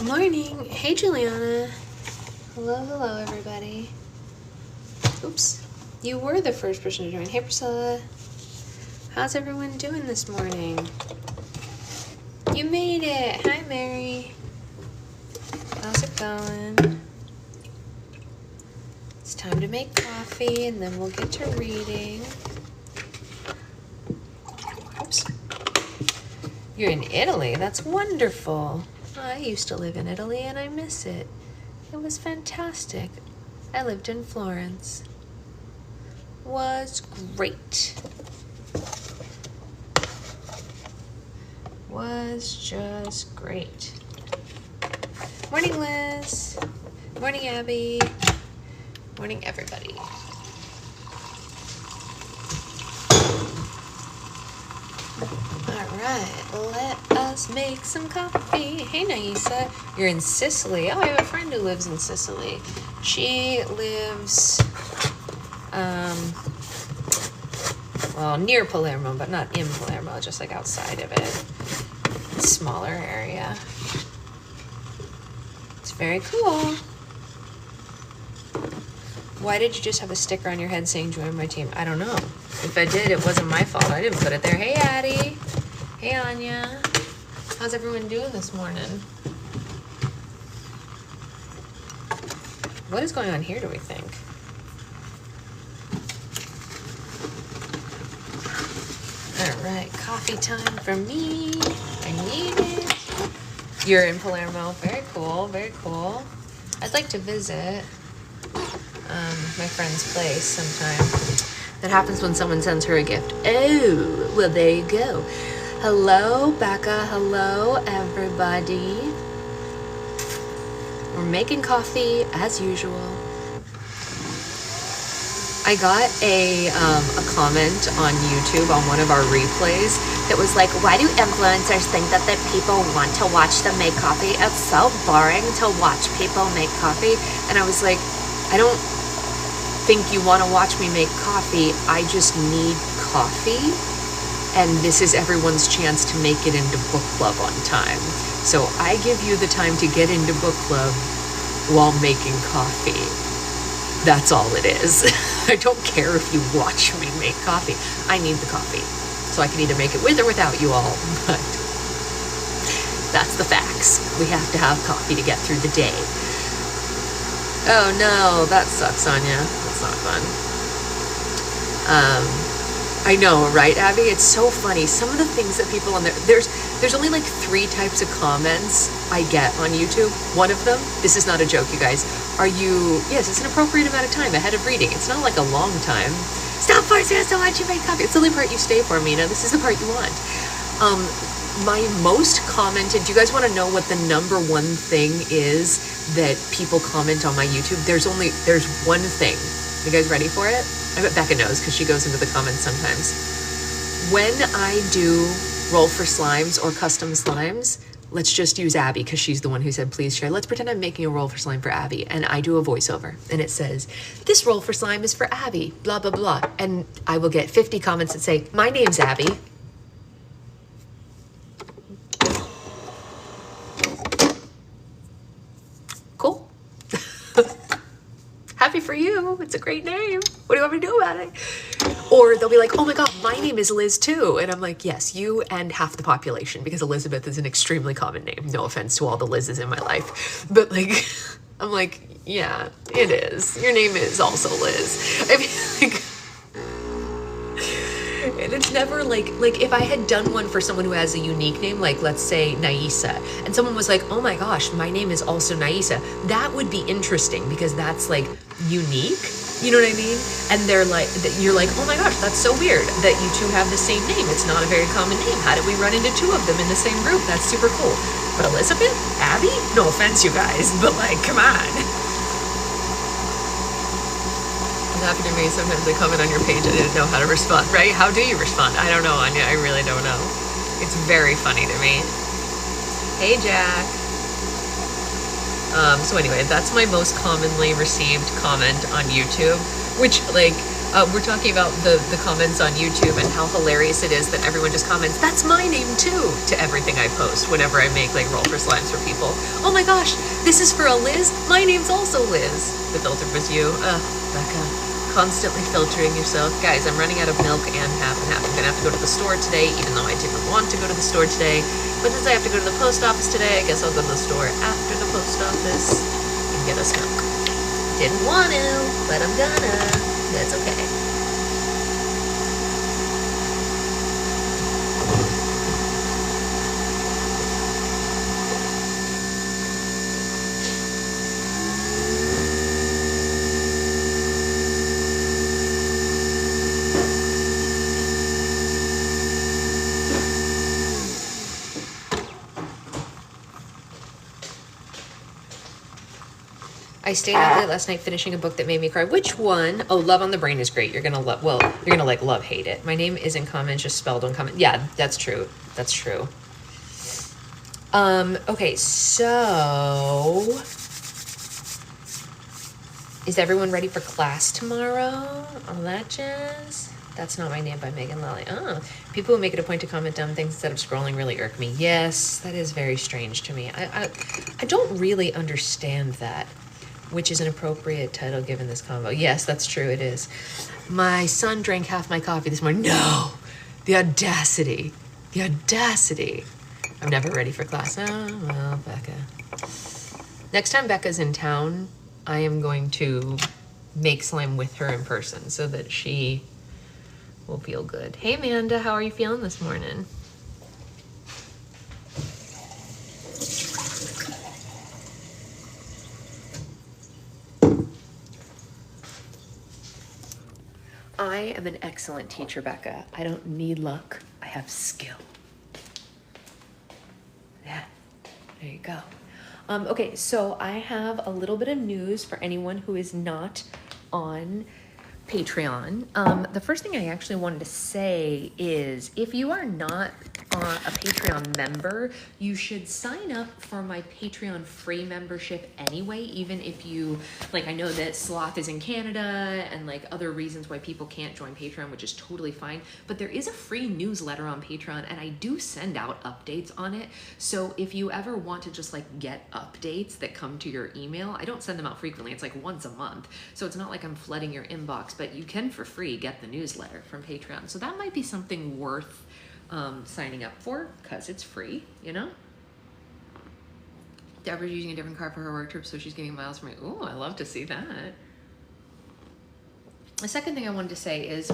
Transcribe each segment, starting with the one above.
Morning. Hey, Juliana. Hello, everybody. Oops. You were the first person to join. Hey, Priscilla. How's everyone doing this morning? You made it. Hi, Mary. How's it going? It's time to make coffee, and then we'll get to reading. Oops. You're in Italy. That's wonderful. I used to live in Italy, and I miss it. It was fantastic. I lived in Florence. Was great. Was just great. Morning, Liz. Morning, Abby. Morning, everybody. All right, let us make some coffee. Hey, Naisa. You're in Sicily. Oh, I have a friend who lives in Sicily. She lives, well, near Palermo, but not in Palermo, just like outside of it. Smaller area. It's very cool. Why did you just have a sticker on your head saying join my team? I don't know. If I did, it wasn't my fault. I didn't put it there. Hey, Addie. Hey, Anya. How's everyone doing this morning? What is going on here, do we think? All right, coffee time for me. I need it. You're in Palermo. Very cool, very cool. I'd like to visit my friend's place sometime. That happens when someone sends her a gift. Oh, well, there you go. Hello, Becca. Hello, everybody. We're making coffee as usual. I got a comment on YouTube on one of our replays that was like, why do influencers think that people want to watch them make coffee? It's so boring to watch people make coffee. And I was like, I don't think you want to watch me make coffee. I just need coffee, and this is everyone's chance to make it into book club on time. So I give you the time to get into book club while making coffee. That's all it is. I don't care if you watch me make coffee. I need the coffee, so I can either make it with or without you all, but that's the facts. We have to have coffee to get through the day. Oh no, that sucks, Anya. That's not fun. I know, right, Abby? It's so funny. Some of the things that people on there's only like 3 types of comments I get on YouTube. One of them, this is not a joke, you guys. Yes, it's an appropriate amount of time ahead of reading. It's not like a long time. Stop forcing us to watch you make coffee. It's the only part you stay for, Mina. This is the part you want. My most commented, do you guys want to know what the number one thing is that people comment on my YouTube? There's one thing. You guys ready for it? I bet Becca knows because she goes into the comments sometimes. When I do roll for slimes or custom slimes, let's just use Abby because she's the one who said, please share. Let's pretend I'm making a roll for slime for Abby, and I do a voiceover, and it says, this roll for slime is for Abby, blah, blah, blah. And I will get 50 comments that say, my name's Abby. Cool. Happy for you. It's a great name. What do you want me to do about it? Or they'll be like, oh my God, my name is Liz too. And I'm like, yes, you and half the population, because Elizabeth is an extremely common name. No offense to all the Liz's in my life. But like, I'm like, yeah, it is. Your name is also Liz. I mean, like, and it's never like if I had done one for someone who has a unique name, like let's say Naisa, and someone was like, oh my gosh, my name is also Naisa, that would be interesting because that's like unique, you know what I mean? And they're like, you're like, oh my gosh, that's so weird that you two have the same name. It's not a very common name. How did we run into 2 of them in the same group? That's super cool. But Elizabeth, Abby, no offense, you guys, but like, come on. Happened to me. Sometimes they comment on your page. I didn't know how to respond, right? How do you respond? I don't know, Anya. I really don't know. It's very funny to me. Hey, Jack. So anyway, that's my most commonly received comment on YouTube, which like We're talking about the comments on YouTube and how hilarious it is that everyone just comments, "That's my name too," to everything I post whenever I make like roll for slimes for people. "Oh my gosh, this is for a Liz? My name's also Liz." The filter was you. Becca, constantly filtering yourself. Guys, I'm running out of milk and half and half. I'm gonna have to go to the store today, even though I didn't want to go to the store today. But since I have to go to the post office today, I guess I'll go to the store after the post office and get us milk. Didn't want to, but I'm gonna. That's okay. I stayed out late last night finishing a book that made me cry. Which one? Oh, Love on the Brain is great. You're gonna love. Well, you're gonna like love hate it. My name isn't common, just spelled uncommon. Yeah, that's true. That's true. Okay, so is everyone ready for class tomorrow? All that jazz. That's Not My Name by Megan Lally. Oh, people who make it a point to comment dumb things instead of scrolling really irk me. Yes, that is very strange to me. I don't really understand that. Which is an appropriate title given this combo. Yes, that's true, it is. My son drank half my coffee this morning. No! The audacity. The audacity. I'm never ready for class. Oh, well, Becca. Next time Becca's in town, I am going to make slime with her in person so that she will feel good. Hey, Amanda, how are you feeling this morning? I am an excellent teacher, Becca. I don't need luck. I have skill. Yeah, there you go. Okay, so I have a little bit of news for anyone who is not on Patreon. The first thing I actually wanted to say is if you are not a Patreon member, you should sign up for my Patreon free membership anyway, even if you, like, I know that Sloth is in Canada and like other reasons why people can't join Patreon, which is totally fine, but there is a free newsletter on Patreon and I do send out updates on it. So if you ever want to just like get updates that come to your email, I don't send them out frequently. It's like once a month. So it's not like I'm flooding your inbox, but you can for free get the newsletter from Patreon. So that might be something worth signing up for because it's free, you know? Deborah's using a different car for her work trip, so she's getting miles from me. Ooh, I love to see that. The second thing I wanted to say is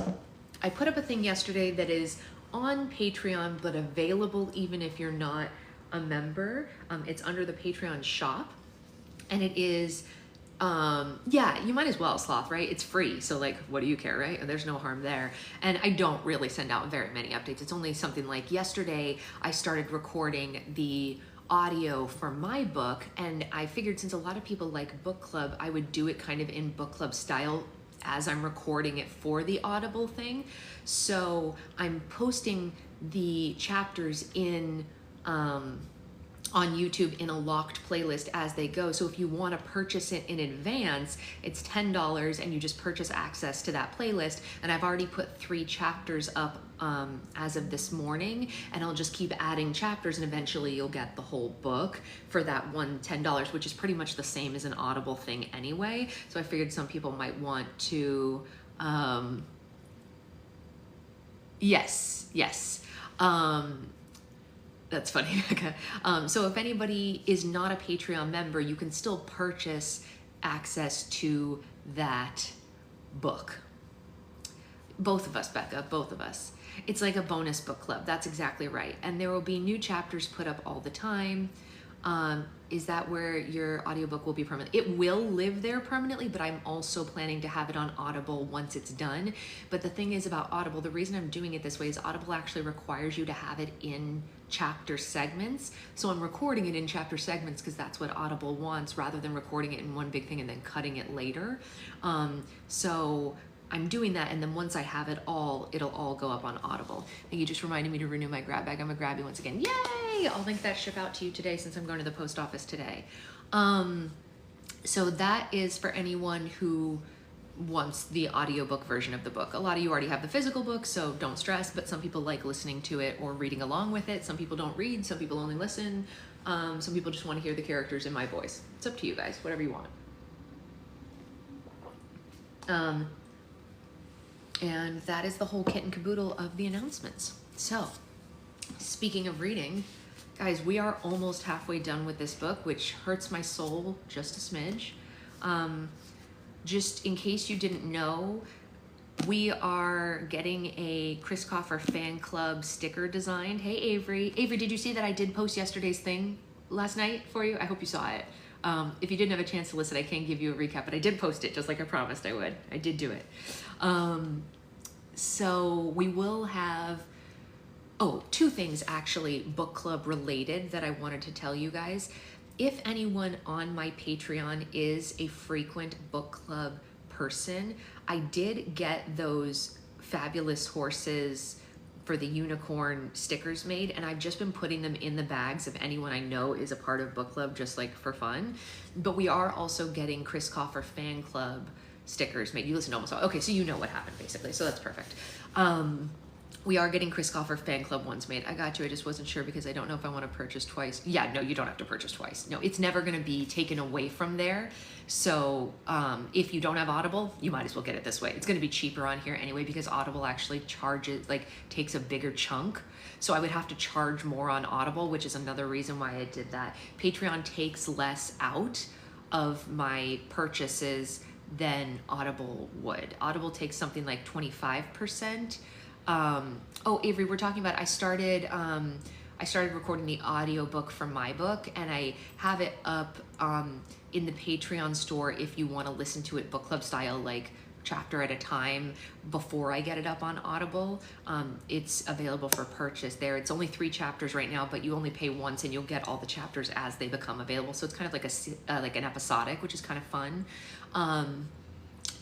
I put up a thing yesterday that is on Patreon, but available even if you're not a member. It's under the Patreon shop, and it is yeah, you might as well, Sloth, right? It's free, so like, what do you care, right? There's no harm there. And I don't really send out very many updates. It's only something like yesterday I started recording the audio for my book, and I figured since a lot of people like book club, I would do it kind of in book club style as I'm recording it for the Audible thing. So I'm posting the chapters in on YouTube in a locked playlist as they go. So if you want to purchase it in advance, it's $10 and you just purchase access to that playlist. And I've already put 3 chapters up as of this morning, and I'll just keep adding chapters, and eventually you'll get the whole book for that $10, which is pretty much the same as an Audible thing anyway. So I figured some people might want to, yes. That's funny. So if anybody is not a Patreon member, you can still purchase access to that book. Both of us, Becca, both of us. It's like a bonus book club. That's exactly right. And there will be new chapters put up all the time. Is that where your audiobook will be permanent? It will live there permanently, but I'm also planning to have it on Audible once it's done. But the thing is about Audible, the reason I'm doing it this way is Audible actually requires you to have it in chapter segments. So I'm recording it in chapter segments because that's what Audible wants, rather than recording it in one big thing and then cutting it later. So I'm doing that, and then once I have it all, it'll all go up on Audible. And you just reminded me to renew my grab bag. I'm gonna grab you once again. Yay! I'll link that ship out to you today since I'm going to the post office today. So that is for anyone who wants the audiobook version of the book. A lot of you already have the physical book, so don't stress, but some people like listening to it or reading along with it. Some people don't read, some people only listen. Some people just want to hear the characters in my voice. It's up to you guys, whatever you want. And that is the whole kit and caboodle of the announcements. So, speaking of reading, guys, we are almost halfway done with this book, which hurts my soul just a smidge. Just in case you didn't know, we are getting a Chris Coffer fan club sticker designed. Hey, Avery. Avery, did you see that I did post yesterday's thing last night for you? I hope you saw it. If you didn't have a chance to listen, I can't give you a recap, but I did post it just like I promised I would. I did do it. So we will have, two things actually book club related that I wanted to tell you guys. If anyone on my Patreon is a frequent book club person, I did get those fabulous horses for the unicorn stickers made, and I've just been putting them in the bags of anyone I know is a part of book club, just like for fun. But we are also getting Chris Coffer fan club stickers made. You listen to almost all. Okay, so you know what happened basically, so that's perfect. We are getting Chris Coffer fan club ones made. I got you. I just wasn't sure because I don't know if I want to purchase twice. Yeah, no, you don't have to purchase twice. No, it's never going to be taken away from there. So if you don't have Audible, you might as well get it this way. It's going to be cheaper on here anyway because Audible actually charges, takes a bigger chunk. So I would have to charge more on Audible, which is another reason why I did that. Patreon takes less out of my purchases than Audible would. Audible takes something like 25%. Avery, we're talking about, I started recording the audiobook for my book, and I have it up in the Patreon store if you want to listen to it book club style, like chapter at a time before I get it up on Audible. It's available for purchase there. It's only 3 chapters right now, but you only pay once and you'll get all the chapters as they become available. So it's kind of like like an episodic, which is kind of fun.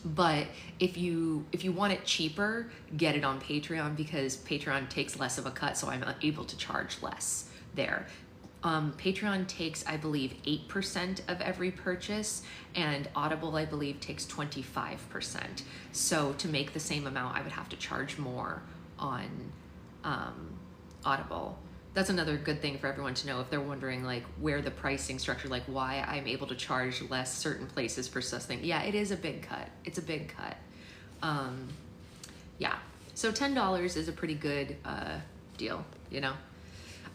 But if you want it cheaper, get it on Patreon because Patreon takes less of a cut, so I'm able to charge less there. Patreon takes, I believe, 8% of every purchase, and Audible, I believe, takes 25%. So to make the same amount, I would have to charge more on Audible. That's another good thing for everyone to know if they're wondering like where the pricing structure, like why I'm able to charge less certain places for such thing. Yeah, it is a big cut. It's a big cut. Yeah, so $10 is a pretty good deal, you know?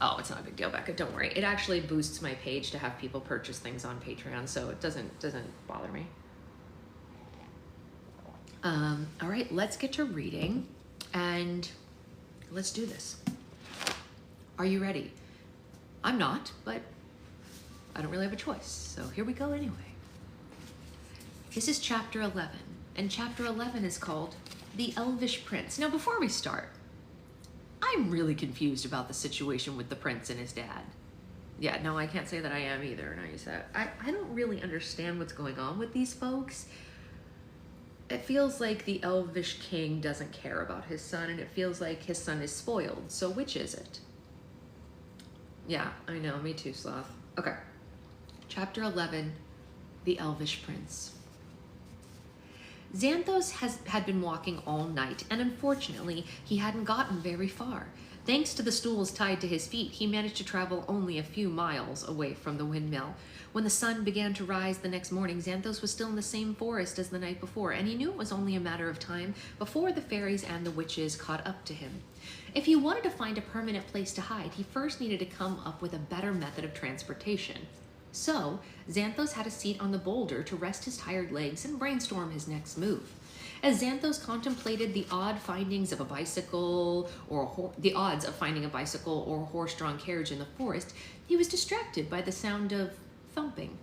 Oh, it's not a big deal, Becca, don't worry. It actually boosts my page to have people purchase things on Patreon, so it doesn't bother me. All right, let's get to reading and let's do this. Are you ready? I'm not, but I don't really have a choice. So here we go anyway. This is chapter 11, and chapter 11 is called The Elvish Prince. Now, before we start, I'm really confused about the situation with the prince and his dad. Yeah, no, I can't say that I am either. No, you said I don't really understand what's going on with these folks. It feels like the Elvish king doesn't care about his son, and it feels like his son is spoiled. So which is it? Yeah, I know, me too, Sloth. Okay, chapter 11, The Elvish Prince. Xanthos had been walking all night, and unfortunately, he hadn't gotten very far. Thanks to the stools tied to his feet, he managed to travel only a few miles away from the windmill. When the sun began to rise the next morning, Xanthos was still in the same forest as the night before, and he knew it was only a matter of time before the fairies and the witches caught up to him. If he wanted to find a permanent place to hide, he first needed to come up with a better method of transportation. So, Xanthos had a seat on the boulder to rest his tired legs and brainstorm his next move. As Xanthos contemplated the odds of finding a bicycle or a horse-drawn carriage in the forest, he was distracted by the sound of thumping.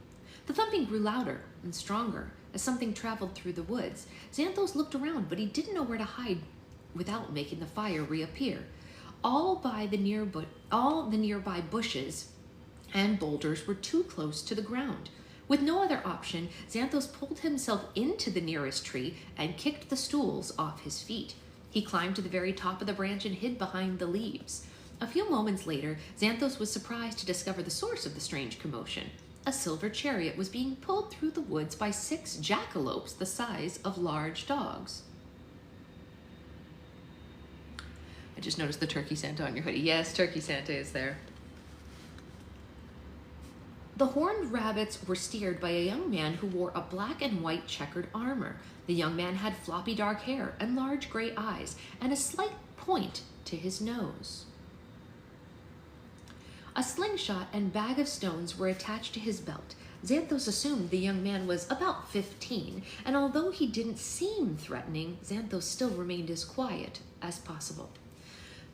The thumping grew louder and stronger as something traveled through the woods. Xanthos looked around, but he didn't know where to hide without making the fire reappear. All the nearby bushes and boulders were too close to the ground. With no other option, Xanthos pulled himself into the nearest tree and kicked the stools off his feet. He climbed to the very top of the branch and hid behind the leaves. A few moments later, Xanthos was surprised to discover the source of the strange commotion. A silver chariot was being pulled through the woods by 6 jackalopes the size of large dogs. I just noticed the turkey Santa on your hoodie. Yes, turkey Santa is there. The horned rabbits were steered by a young man who wore a black and white checkered armor. The young man had floppy dark hair and large gray eyes and a slight point to his nose. A slingshot and bag of stones were attached to his belt. Xanthos assumed the young man was about 15, and although he didn't seem threatening, Xanthos still remained as quiet as possible.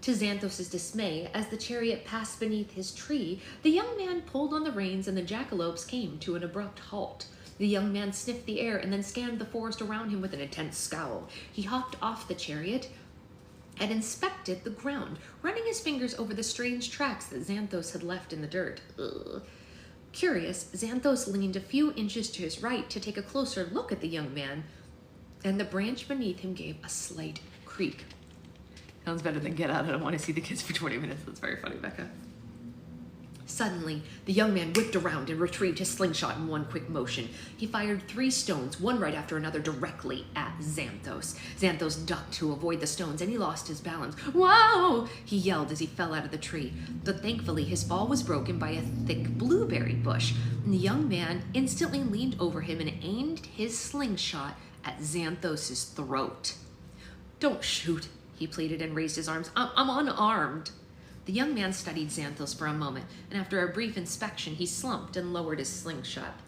To Xanthos' dismay, as the chariot passed beneath his tree, the young man pulled on the reins and the jackalopes came to an abrupt halt. The young man sniffed the air and then scanned the forest around him with an intense scowl. He hopped off the chariot and inspected the ground, running his fingers over the strange tracks that Xanthos had left in the dirt. Ugh. Curious, Xanthos leaned a few inches to his right to take a closer look at the young man, and the branch beneath him gave a slight creak. Sounds better than get out. I don't want to see the kids for 20 minutes. That's very funny, Becca. Suddenly, the young man whipped around and retrieved his slingshot in one quick motion. He fired 3 stones, one right after another, directly at Xanthos. Xanthos ducked to avoid the stones, and he lost his balance. "Whoa!" he yelled as he fell out of the tree. But thankfully, his fall was broken by a thick blueberry bush, and the young man instantly leaned over him and aimed his slingshot at Xanthos' throat. "Don't shoot," he pleaded and raised his arms. I'm unarmed." The young man studied Xanthos for a moment, and after a brief inspection, he slumped and lowered his slingshot.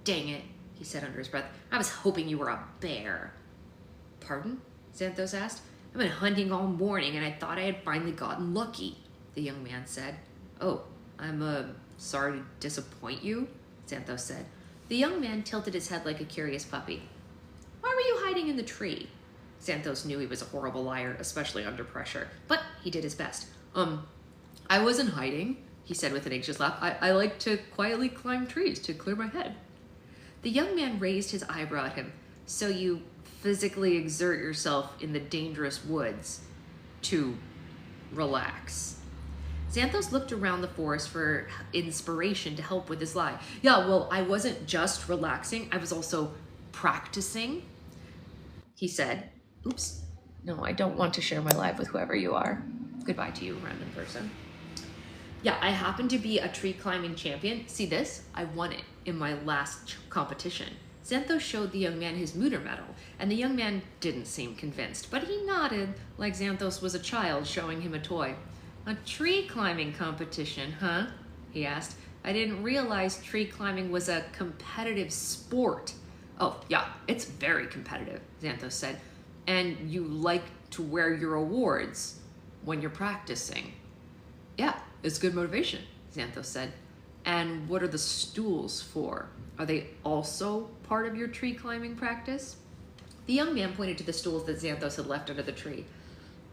"Dang it," he said under his breath. "I was hoping you were a bear." "Pardon?" Xanthos asked. "I've been hunting all morning, and I thought I had finally gotten lucky," the young man said. "Oh, I'm sorry to disappoint you," Xanthos said. The young man tilted his head like a curious puppy. "Why were you hiding in the tree?" Xanthos knew he was a horrible liar, especially under pressure, but he did his best. I wasn't hiding," he said with an anxious laugh. I like to quietly climb trees to clear my head." The young man raised his eyebrow at him. "So you physically exert yourself in the dangerous woods to relax?" Xanthos looked around the forest for inspiration to help with his lie. "Yeah, well, I wasn't just relaxing. I was also practicing," he said. Oops. No, I don't want to share my life with whoever you are. Goodbye to you, random person. "Yeah, I happen to be a tree climbing champion. See this? I won it in my last competition." Xanthos showed the young man his Mutter medal, and the young man didn't seem convinced, but he nodded like Xanthos was a child showing him a toy. "A tree climbing competition, huh?" he asked. "I didn't realize tree climbing was a competitive sport." "Oh, yeah, it's very competitive," Xanthos said. "And you like to wear your awards when you're practicing." "Yeah, it's good motivation," Xanthos said. "And what are the stools for? Are they also part of your tree climbing practice?" The young man pointed to the stools that Xanthos had left under the tree.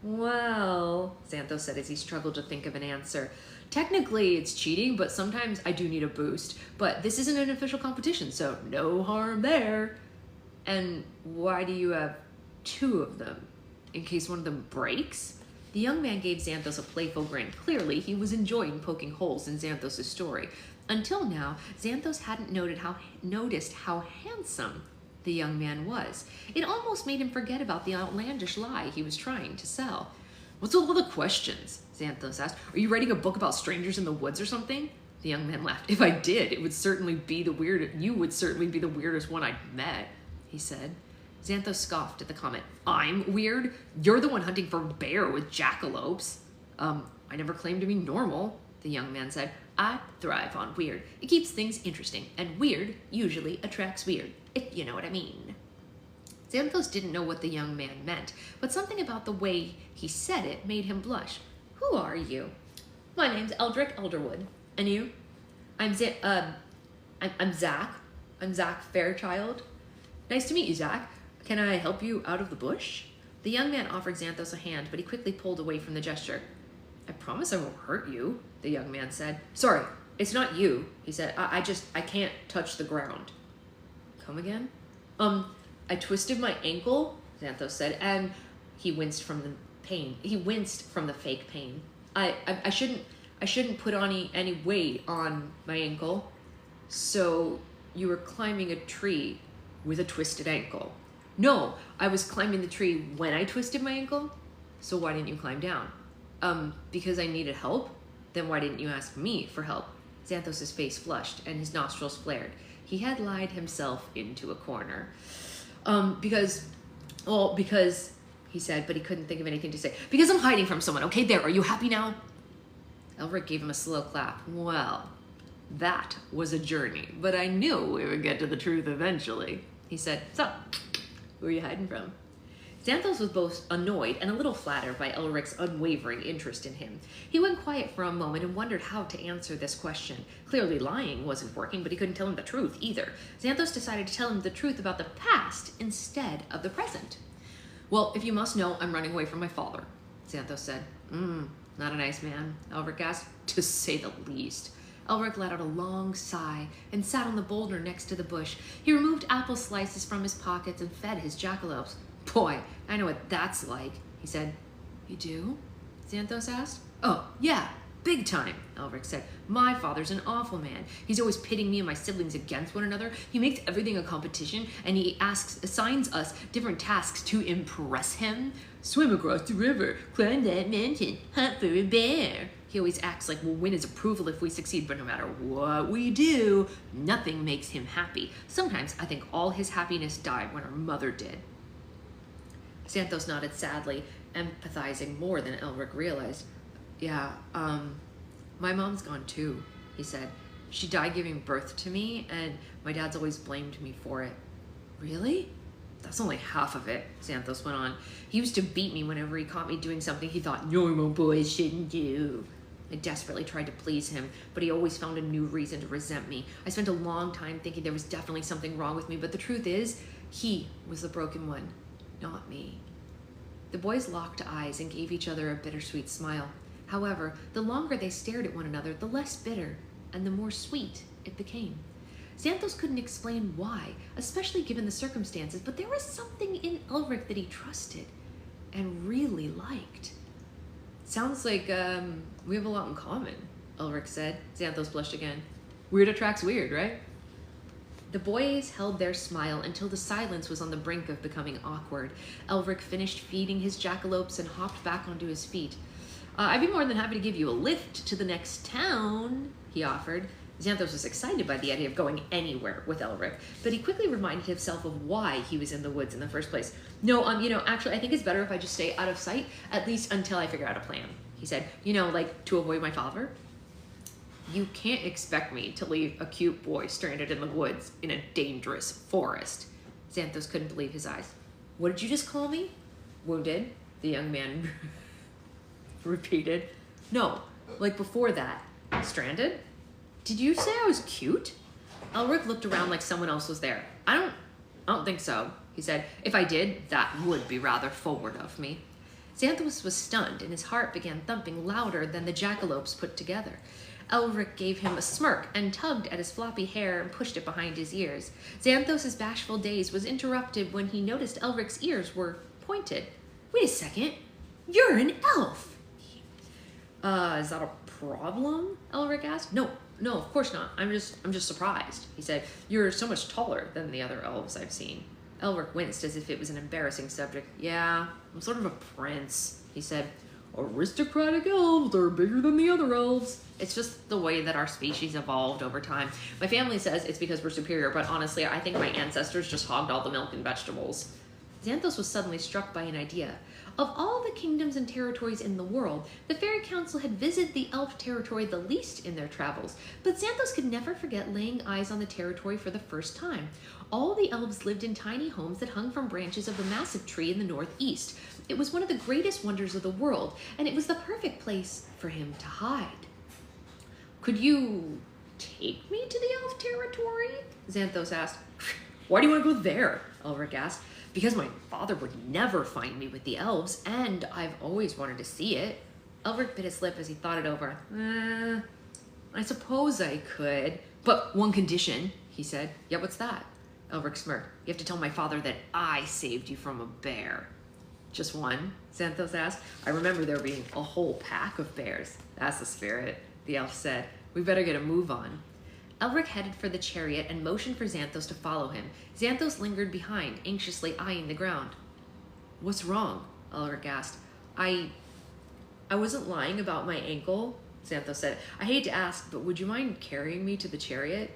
"Well," Xanthos said as he struggled to think of an answer, "technically it's cheating, but sometimes I do need a boost. But this isn't an official competition, so no harm there." "And why do you have 2 of them? In case one of them breaks?" The young man gave Xanthos a playful grin. Clearly, he was enjoying poking holes in Xanthos' story. Until now, Xanthos hadn't noticed how handsome the young man was. It almost made him forget about the outlandish lie he was trying to sell. "What's with all the questions?" Xanthos asked. "Are you writing a book about strangers in the woods or something?" The young man laughed. "If I did, you would certainly be the weirdest one I'd met," he said. Xanthos scoffed at the comment. "I'm weird? You're the one hunting for bear with jackalopes." I never claimed to be normal," the young man said. "I thrive on weird. It keeps things interesting, and weird usually attracts weird, if you know what I mean." Xanthos didn't know what the young man meant, but something about the way he said it made him blush. "Who are you?" "My name's Eldrick Elderwood. And you?" I'm Zach. I'm Zach Fairchild." "Nice to meet you, Zach. Can I help you out of the bush?" The young man offered Xanthos a hand, but he quickly pulled away from the gesture. "I promise I won't hurt you," the young man said. "Sorry, it's not you," he said. I can't touch the ground." "Come again?" I twisted my ankle," Xanthos said, and he winced from the pain. He winced from the fake pain. I shouldn't put any weight on my ankle." So you were climbing a tree with a twisted ankle. No, I was climbing the tree when I twisted my ankle. So why didn't you climb down? Because I needed help. Then why didn't you ask me for help? Xanthos' face flushed and his nostrils flared. He had lied himself into a corner. Because, he said, but he couldn't think of anything to say. Because I'm hiding from someone. Okay, there, are you happy now? Elric gave him a slow clap. Well, that was a journey, but I knew we would get to the truth eventually. He said, so, who are you hiding from? Xanthos was both annoyed and a little flattered by Elric's unwavering interest in him. He went quiet for a moment and wondered how to answer this question. Clearly lying wasn't working, but he couldn't tell him the truth either. Xanthos decided to tell him the truth about the past instead of the present. Well, if you must know, I'm running away from my father, Xanthos said. Not a nice man, Elric asked, to say the least. Elric let out a long sigh and sat on the boulder next to the bush. He removed apple slices from his pockets and fed his jackalopes. Boy, I know what that's like, he said. You do? Xanthos asked. Oh, yeah, big time, Elric said. My father's an awful man. He's always pitting me and my siblings against one another. He makes everything a competition, and he assigns us different tasks to impress him. Swim across the river, climb that mountain, hunt for a bear. He always acts like we'll win his approval if we succeed, but no matter what we do, nothing makes him happy. Sometimes I think all his happiness died when our mother did. Xanthos nodded sadly, empathizing more than Elric realized. Yeah, my mom's gone too, he said. She died giving birth to me, and my dad's always blamed me for it. Really? That's only half of it, Xanthos went on. He used to beat me whenever he caught me doing something he thought normal boys shouldn't do. I desperately tried to please him, but he always found a new reason to resent me. I spent a long time thinking there was definitely something wrong with me, but the truth is, he was the broken one. Not me. The boys locked eyes and gave each other a bittersweet smile. However, the longer they stared at one another, the less bitter and the more sweet it became. Xanthos couldn't explain why, especially given the circumstances, but there was something in Elric that he trusted and really liked. Sounds like we have a lot in common, Elric said. Xanthos blushed again. Weird attracts weird, right? The boys held their smile until the silence was on the brink of becoming awkward. Elric finished feeding his jackalopes and hopped back onto his feet. I'd be more than happy to give you a lift to the next town, he offered. Xanthos was excited by the idea of going anywhere with Elric, but he quickly reminded himself of why he was in the woods in the first place. No, actually, I think it's better if I just stay out of sight, at least until I figure out a plan, he said. Like to avoid my father? You can't expect me to leave a cute boy stranded in the woods in a dangerous forest. Xanthos couldn't believe his eyes. What did you just call me? Wounded, the young man repeated. No, like before that. Stranded? Did you say I was cute? Elric looked around like someone else was there. I don't think so, he said. If I did, that would be rather forward of me. Xanthos was stunned, and his heart began thumping louder than the jackalopes put together. Elric gave him a smirk and tugged at his floppy hair and pushed it behind his ears. Xanthos' bashful daze was interrupted when he noticed Elric's ears were pointed. Wait a second, you're an elf! Is that a problem? Elric asked. No, of course not. I'm just surprised, he said. You're so much taller than the other elves I've seen. Elric winced as if it was an embarrassing subject. Yeah, I'm sort of a prince, he said. Aristocratic elves are bigger than the other elves. It's just the way that our species evolved over time. My family says it's because we're superior, but honestly, I think my ancestors just hogged all the milk and vegetables. Xanthos was suddenly struck by an idea. Of all the kingdoms and territories in the world, the Fairy Council had visited the elf territory the least in their travels, but Xanthos could never forget laying eyes on the territory for the first time. All the elves lived in tiny homes that hung from branches of a massive tree in the northeast. It was one of the greatest wonders of the world, and it was the perfect place for him to hide. Could you take me to the elf territory? Xanthos asked. Why do you want to go there? Elric asked. Because my father would never find me with the elves, and I've always wanted to see it. Elric bit his lip as he thought it over. I suppose I could, but one condition, he said. Yeah, what's that? Elric smirked. You have to tell my father that I saved you from a bear. Just one? Xanthos asked. I remember there being a whole pack of bears. That's the spirit, the elf said. We better get a move on. Elric headed for the chariot and motioned for Xanthos to follow him. Xanthos lingered behind, anxiously eyeing the ground. What's wrong? Elric asked. I wasn't lying about my ankle, Xanthos said. I hate to ask, but would you mind carrying me to the chariot?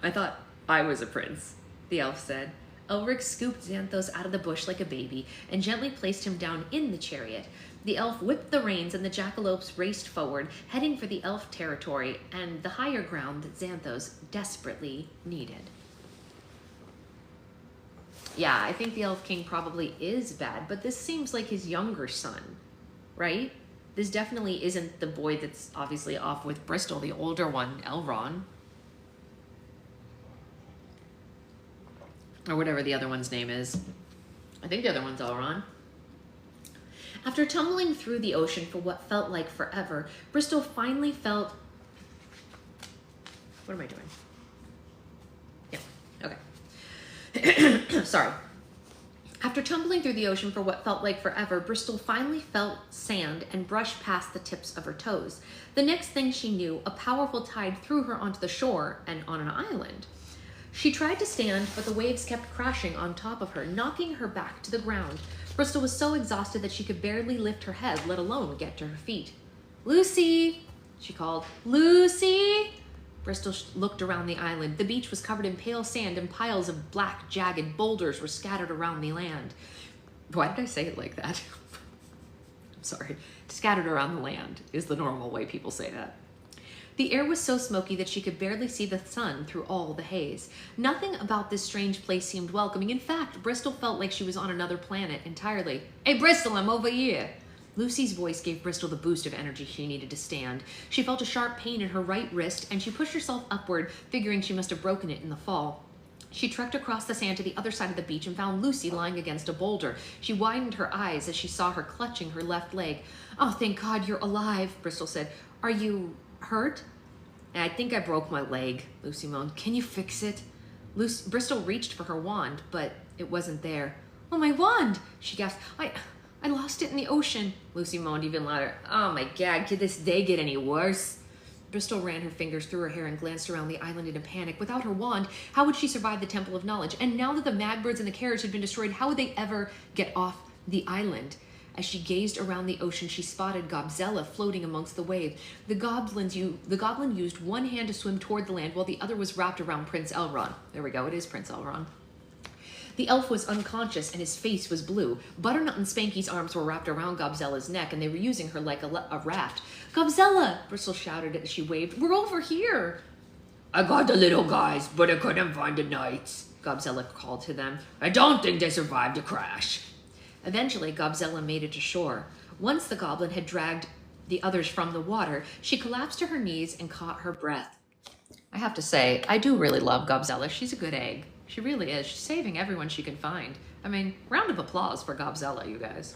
I thought I was a prince, the elf said. Elric scooped Xanthos out of the bush like a baby and gently placed him down in the chariot. The elf whipped the reins and the jackalopes raced forward, heading for the elf territory and the higher ground that Xanthos desperately needed. Yeah, I think the Elf King probably is bad, but this seems like his younger son, right? This definitely isn't the boy that's obviously off with Bristol, the older one, Elrond. Or whatever the other one's name is. I think the other one's Elrond. After tumbling through the ocean for what felt like forever, Bristol finally felt... What am I doing? Yeah, okay. Sorry. After tumbling through the ocean for what felt like forever, Bristol finally felt sand and brushed past the tips of her toes. The next thing she knew, a powerful tide threw her onto the shore and on an island. She tried to stand, but the waves kept crashing on top of her, knocking her back to the ground. Bristol was so exhausted that she could barely lift her head, let alone get to her feet. "Lucy!" she called. "Lucy!" Bristol looked around the island. The beach was covered in pale sand and piles of black, jagged boulders were scattered around the land. Why did I say it like that? I'm sorry. Scattered around the land is the normal way people say that. The air was so smoky that she could barely see the sun through all the haze. Nothing about this strange place seemed welcoming. In fact, Bristol felt like she was on another planet entirely. "Hey, Bristol, I'm over here." Lucy's voice gave Bristol the boost of energy she needed to stand. She felt a sharp pain in her right wrist, and she pushed herself upward, figuring she must have broken it in the fall. She trekked across the sand to the other side of the beach and found Lucy lying against a boulder. She widened her eyes as she saw her clutching her left leg. "Oh, thank God you're alive," Bristol said. "Are you hurt?" "I think I broke my leg," Lucy moaned. "Can you fix it?" Bristol reached for her wand, but it wasn't there. "Oh, my wand!" she gasped. I lost it in the ocean," Lucy moaned even louder. "Oh my God, could this day get any worse?" Bristol ran her fingers through her hair and glanced around the island in a panic. Without her wand, how would she survive the Temple of Knowledge? And now that the Magbirds and the carriage had been destroyed, how would they ever get off the island? As she gazed around the ocean, she spotted Gobzella floating amongst the waves. The goblin used one hand to swim toward the land while the other was wrapped around Prince Elrond. There we go, it is Prince Elrond. The elf was unconscious and his face was blue. Butternut and Spanky's arms were wrapped around Gobzella's neck and they were using her like a raft. "Gobzella!" Bristol shouted as she waved. "We're over here!" "I got the little guys, but I couldn't find the knights," Gobzella called to them. "I don't think they survived the crash." Eventually, Gobzella made it to shore. Once the goblin had dragged the others from the water, she collapsed to her knees and caught her breath. I have to say, I do really love Gobzella. She's a good egg. She really is. She's saving everyone she can find. I mean, round of applause for Gobzella, you guys.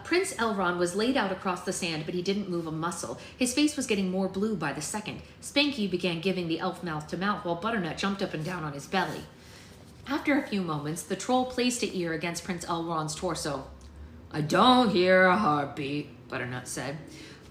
Prince Elrond was laid out across the sand, but he didn't move a muscle. His face was getting more blue by the second. Spanky began giving the elf mouth to mouth while Butternut jumped up and down on his belly. After a few moments, the troll placed an ear against Prince Elrond's torso. "I don't hear a heartbeat," Butternut said.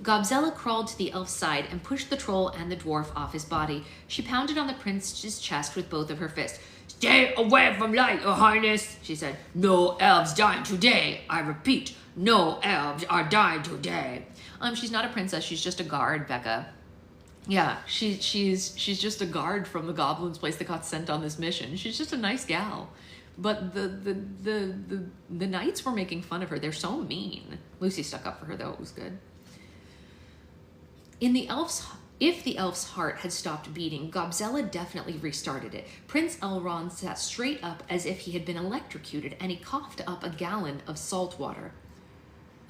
Gobzella crawled to the elf's side and pushed the troll and the dwarf off his body. She pounded on the prince's chest with both of her fists. "Stay away from light, Your Highness," she said. "No elves dying today. I repeat, no elves are dying today." She's not a princess. She's just a guard, Becca. Yeah, she's just a guard from the goblin's place that got sent on this mission. She's just a nice gal. But the knights were making fun of her. They're so mean. Lucy stuck up for her, though. It was good. If the elf's heart had stopped beating, Gobzella definitely restarted it. Prince Elrond sat straight up as if he had been electrocuted, and he coughed up a gallon of salt water.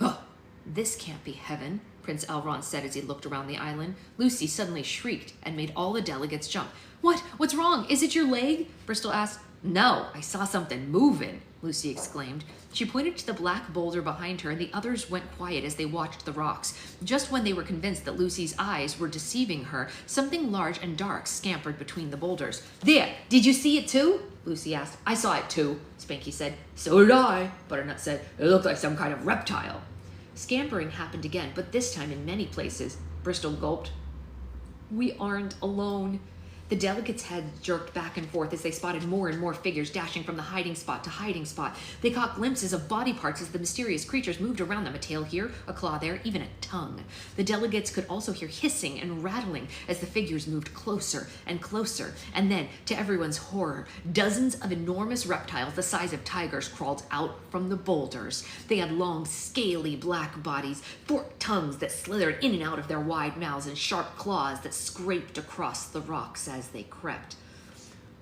"Ugh, this can't be heaven," Prince Elrond said as he looked around the island. Lucy suddenly shrieked and made all the delegates jump. What's wrong? Is it your leg?" Bristol asked. "No, I saw something moving," Lucy exclaimed. She pointed to the black boulder behind her, and the others went quiet as they watched the rocks. Just when they were convinced that Lucy's eyes were deceiving her, something large and dark scampered between the boulders. "There, did you see it too?" Lucy asked. "I saw it too," Spanky said. "So did I," Butternut said. "It looked like some kind of reptile." Scampering happened again, but this time in many places. Bristol gulped. We aren't alone. The delegates' heads jerked back and forth as they spotted more and more figures dashing from the hiding spot to hiding spot. They caught glimpses of body parts as the mysterious creatures moved around them, a tail here, a claw there, even a tongue. The delegates could also hear hissing and rattling as the figures moved closer and closer. And then, to everyone's horror, dozens of enormous reptiles the size of tigers crawled out from the boulders. They had long, scaly black bodies, forked tongues that slithered in and out of their wide mouths, and sharp claws that scraped across the rocks as they crept.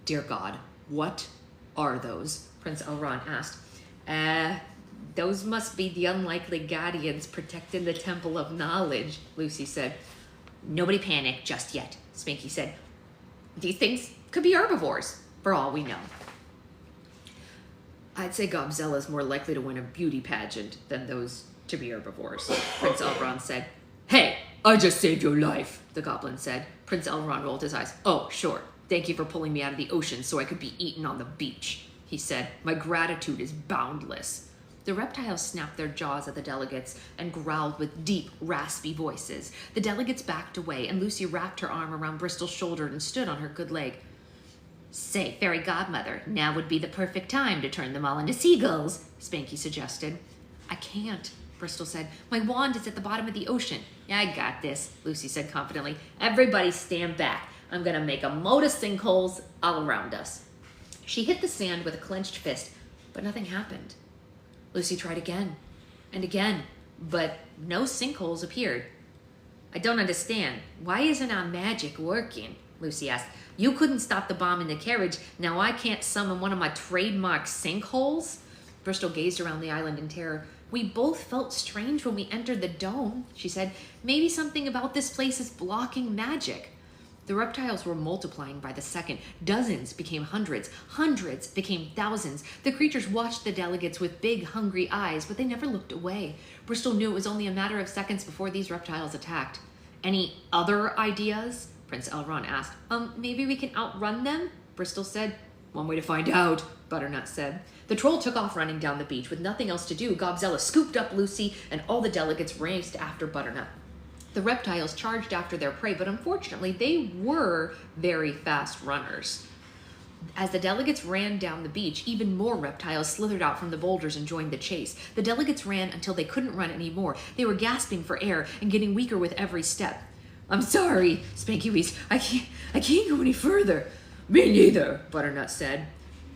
Dear God, what are those? Prince Elrond asked. Those must be the unlikely guardians protecting the Temple of Knowledge, Lucy said. Nobody panic just yet, Spanky said. These things could be herbivores, for all we know. I'd say Gobzella's more likely to win a beauty pageant than those to be herbivores, Prince Elrond said. Hey, I just saved your life, the goblin said. Prince Elrond rolled his eyes. Oh, sure. Thank you for pulling me out of the ocean so I could be eaten on the beach, he said. My gratitude is boundless. The reptiles snapped their jaws at the delegates and growled with deep, raspy voices. The delegates backed away, and Lucy wrapped her arm around Bristol's shoulder and stood on her good leg. Say, fairy godmother, now would be the perfect time to turn them all into seagulls, Spanky suggested. I can't, Bristol said. My wand is at the bottom of the ocean. Yeah, I got this, Lucy said confidently. Everybody stand back. I'm going to make a moat of sinkholes all around us. She hit the sand with a clenched fist, but nothing happened. Lucy tried again and again, but no sinkholes appeared. I don't understand. Why isn't our magic working? Lucy asked. You couldn't stop the bomb in the carriage. Now I can't summon one of my trademark sinkholes? Bristol gazed around the island in terror. We both felt strange when we entered the dome, she said. Maybe something about this place is blocking magic. The reptiles were multiplying by the second. Dozens became hundreds. Hundreds became thousands. The creatures watched the delegates with big, hungry eyes, but they never looked away. Bristol knew it was only a matter of seconds before these reptiles attacked. Any other ideas? Prince Elrond asked. Maybe we can outrun them? Bristol said. One way to find out, Butternut said. The troll took off running down the beach. With nothing else to do, Gobzella scooped up Lucy, and all the delegates raced after Butternut. The reptiles charged after their prey, but unfortunately, they were very fast runners. As the delegates ran down the beach, even more reptiles slithered out from the boulders and joined the chase. The delegates ran until they couldn't run anymore. They were gasping for air and getting weaker with every step. I'm sorry, Spanky wheezed. I can't go any further. Me neither, Butternut said.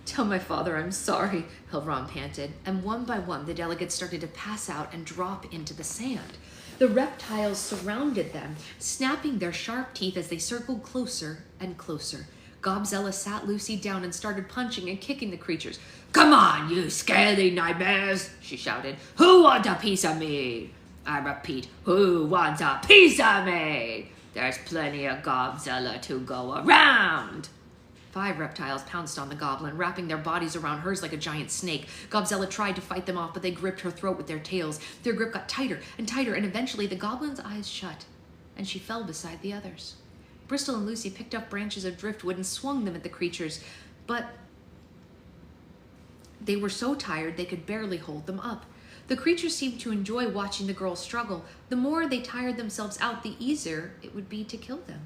Tell my father I'm sorry, Elrond panted. And one by one, the delegates started to pass out and drop into the sand. The reptiles surrounded them, snapping their sharp teeth as they circled closer and closer. Gobzella sat Lucy down and started punching and kicking the creatures. Come on, you scaly nightmares, she shouted. Who wants a piece of me? I repeat, who wants a piece of me? There's plenty of Gobzella to go around. 5 reptiles pounced on the goblin, wrapping their bodies around hers like a giant snake. Gobzella tried to fight them off, but they gripped her throat with their tails. Their grip got tighter and tighter, and eventually the goblin's eyes shut, and she fell beside the others. Bristol and Lucy picked up branches of driftwood and swung them at the creatures, but they were so tired they could barely hold them up. The creatures seemed to enjoy watching the girls struggle. The more they tired themselves out, the easier it would be to kill them.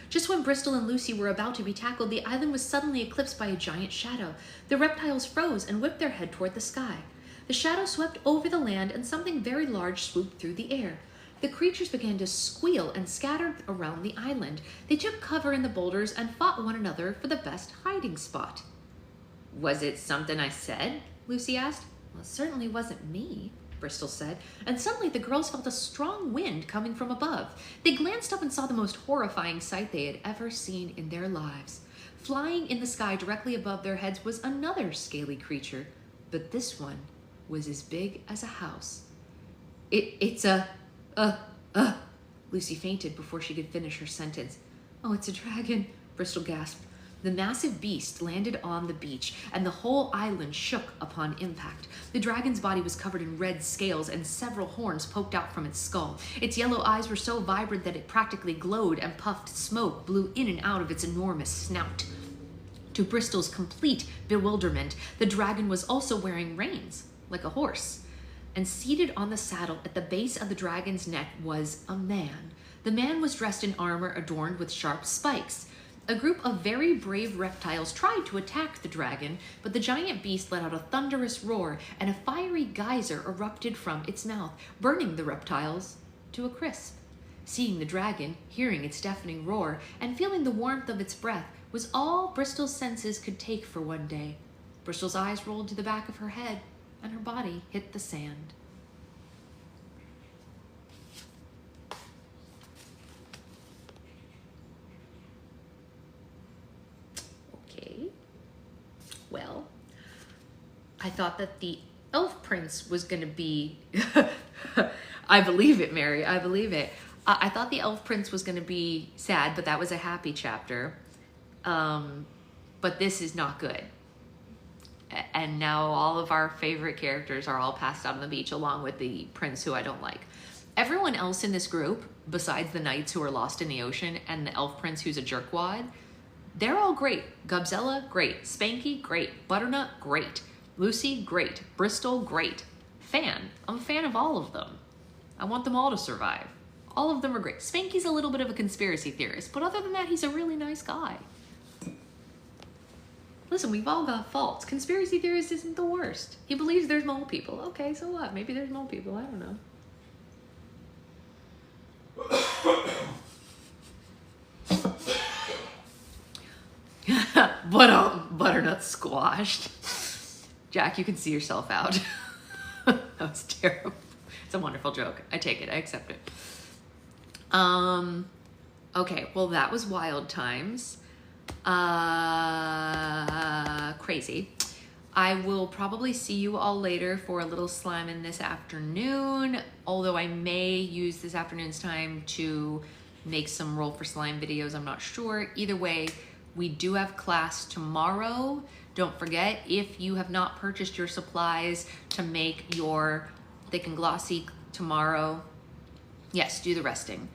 Just when Bristol and Lucy were about to be tackled, the island was suddenly eclipsed by a giant shadow. The reptiles froze and whipped their head toward the sky. The shadow swept over the land, and something very large swooped through the air. The creatures began to squeal and scattered around the island. They took cover in the boulders and fought one another for the best hiding spot. Was it something I said? Lucy asked. Well, it certainly wasn't me, Bristol said, and suddenly the girls felt a strong wind coming from above. They glanced up and saw the most horrifying sight they had ever seen in their lives. Flying in the sky directly above their heads was another scaly creature, but this one was as big as a house. It's Lucy fainted before she could finish her sentence. Oh, it's a dragon, Bristol gasped. The massive beast landed on the beach, and the whole island shook upon impact. The dragon's body was covered in red scales, and several horns poked out from its skull. Its yellow eyes were so vibrant that it practically glowed, and puffed smoke blew in and out of its enormous snout. To Bristol's complete bewilderment, the dragon was also wearing reins, like a horse. And seated on the saddle at the base of the dragon's neck was a man. The man was dressed in armor adorned with sharp spikes. A group of very brave reptiles tried to attack the dragon, but the giant beast let out a thunderous roar, and a fiery geyser erupted from its mouth, burning the reptiles to a crisp. Seeing the dragon, hearing its deafening roar, and feeling the warmth of its breath was all Bristol's senses could take for one day. Bristol's eyes rolled to the back of her head, and her body hit the sand. Okay. Well, I thought that the elf prince was going to be... I believe it, Mary. I believe it. I thought the elf prince was going to be sad, but that was a happy chapter. But this is not good. And now all of our favorite characters are all passed out on the beach along with the prince who I don't like. Everyone else in this group, besides the knights who are lost in the ocean and the elf prince who's a jerkwad, they're all great. Gubzella, great. Spanky, great. Butternut, great. Lucy, great. Bristol, great. Fan. I'm a fan of all of them. I want them all to survive. All of them are great. Spanky's a little bit of a conspiracy theorist, but other than that, he's a really nice guy. Listen, we've all got faults. Conspiracy theorist isn't the worst. He believes there's mole people. Okay, so what? Maybe there's mole people. I don't know. Butternut squashed. Jack, you can see yourself out. That was terrible. It's a wonderful joke. I take it. I accept it. Okay, well, that was wild times. Crazy. I will probably see you all later for a little slamming this afternoon, although I may use this afternoon's time to make some roll for slime videos. I'm not sure. Either way, we do have class tomorrow. Don't forget, if you have not purchased your supplies to make your thick and glossy tomorrow, yes, do the resting.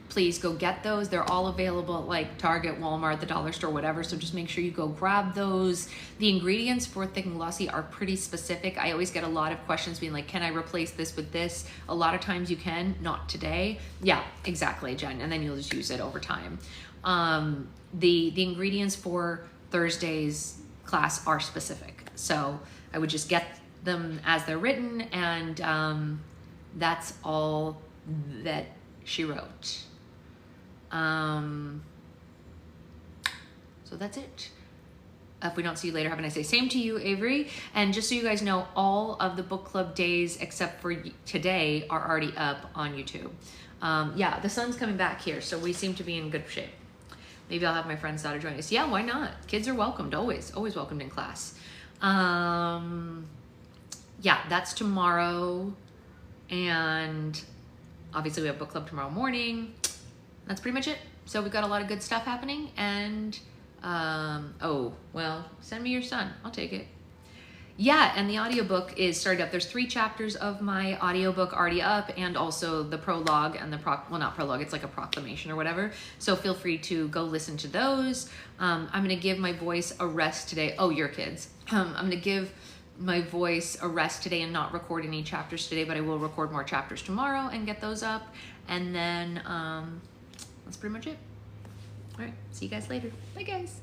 Please go get those. They're all available at like Target, Walmart, the dollar store, whatever. So just make sure you go grab those. The ingredients for thick and glossy are pretty specific. I always get a lot of questions being like, can I replace this with this? A lot of times you can, not today. Yeah, exactly, Jen. And then you'll just use it over time. The ingredients for Thursday's class are specific. So I would just get them as they're written, and that's all that she wrote. So that's it. If we don't see you later, have a nice day. Same to you, Avery. And just so you guys know, all of the book club days except for today are already up on YouTube. Yeah, the sun's coming back here, so we seem to be in good shape. Maybe I'll have my friend's daughter join us. Yeah, why not? Kids are welcomed, always welcomed in class. Yeah, that's tomorrow. And obviously we have book club tomorrow morning. That's pretty much it. So we've got a lot of good stuff happening. And, oh, well, send me your son. I'll take it. Yeah, and the audiobook is started up. There's 3 chapters of my audiobook already up, and also the prologue and the well, not prologue, it's like a proclamation or whatever. So feel free to go listen to those. I'm gonna give my voice a rest today. Oh, your kids. I'm gonna give my voice a rest today and not record any chapters today, but I will record more chapters tomorrow and get those up. And then that's pretty much it. All right, see you guys later. Bye, guys.